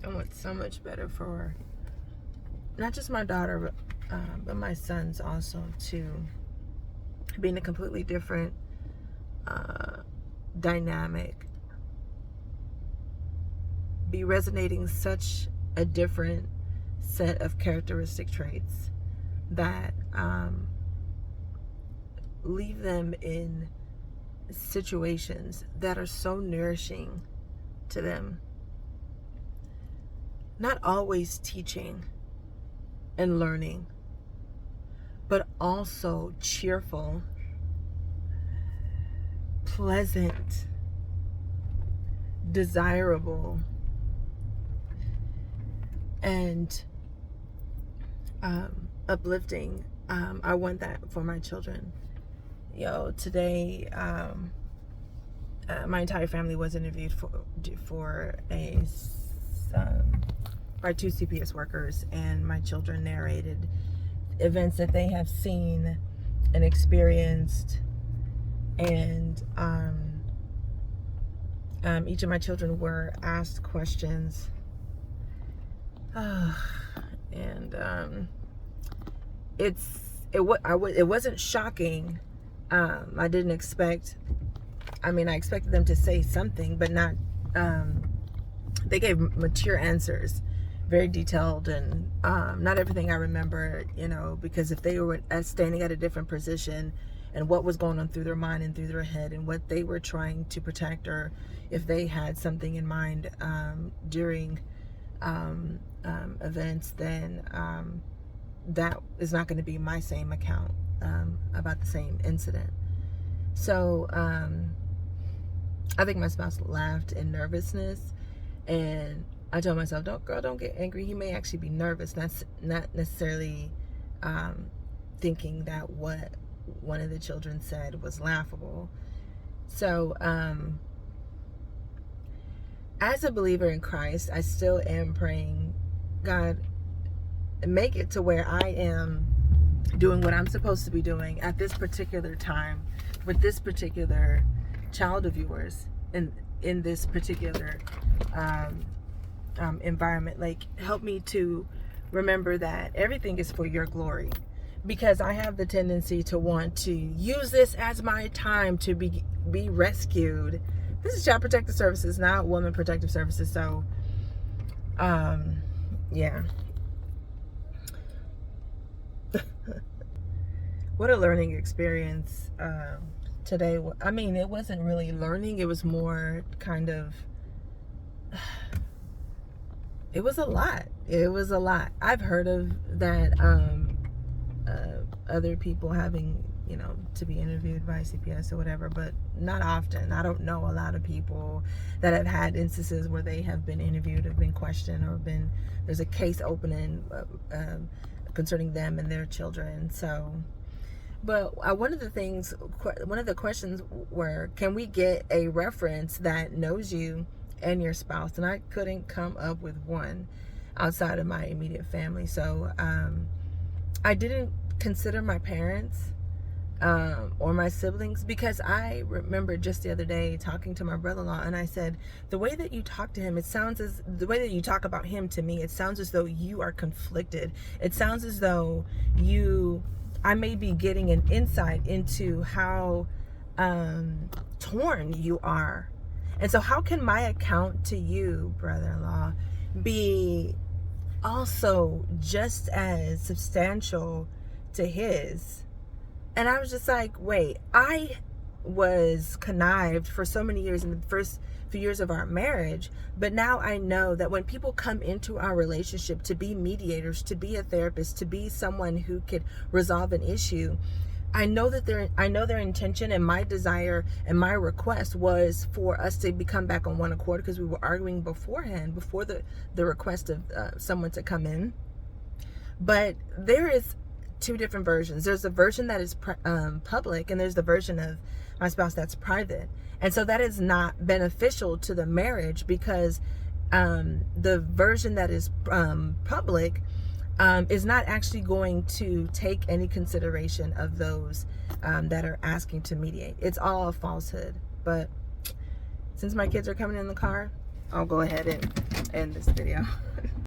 I want so much better for not just my daughter, but my sons also, to be in a completely different dynamic, be resonating such a different set of characteristic traits that leave them in situations that are so nourishing to them. Not always teaching and learning, but also cheerful, pleasant, desirable, and uplifting. I want that for my children. Today, my entire family was interviewed for by two CPS workers, and my children narrated events that they have seen and experienced, and each of my children were asked questions, and it wasn't shocking. I didn't expect. I expected them to say something, but not. They gave mature answers, very detailed, and not everything I remember, because if they were standing at a different position and what was going on through their mind and through their head and what they were trying to protect, or if they had something in mind during events, then that is not going to be my same account about the same incident. So I think my spouse laughed in nervousness, and I told myself, don't get angry. He may actually be nervous. That's not necessarily thinking that what one of the children said was laughable. So as a believer in Christ, I still am praying, God, make it to where I am doing what I'm supposed to be doing at this particular time with this particular child of yours in this particular environment. Like, help me to remember that everything is for your glory, because I have the tendency to want to use this as my time to be rescued. This is Child Protective Services, not Women Protective Services. So yeah. What a learning experience today. It wasn't really learning. It was more kind of, it was a lot. I've heard of that, other people having, to be interviewed by CPS or whatever, but not often. I don't know a lot of people that have had instances where they have been interviewed, have been questioned, or there's a case opening concerning them and their children. So, but one of the questions were, can we get a reference that knows you and your spouse? And I couldn't come up with one outside of my immediate family. So I didn't consider my parents or my siblings, because I remember just the other day talking to my brother-in-law, and I said, the way that you talk to him, the way that you talk about him to me, it sounds as though you are conflicted. It sounds as though I may be getting an insight into how torn you are. And so how can my account to you, brother-in-law, be also just as substantial to his? And I was just like, wait, I was connived for so many years in the first few years of our marriage, but now I know that when people come into our relationship to be mediators, to be a therapist, to be someone who could resolve an issue, I know their intention, and my desire and my request was for us to become back on one accord, because we were arguing beforehand, before the request of someone to come in. But there is two different versions. There's a version that is public, and there's the version of my spouse that's private. And so that is not beneficial to the marriage, because the version that is public is not actually going to take any consideration of those that are asking to mediate. It's all a falsehood. But since my kids are coming in the car, I'll go ahead and end this video.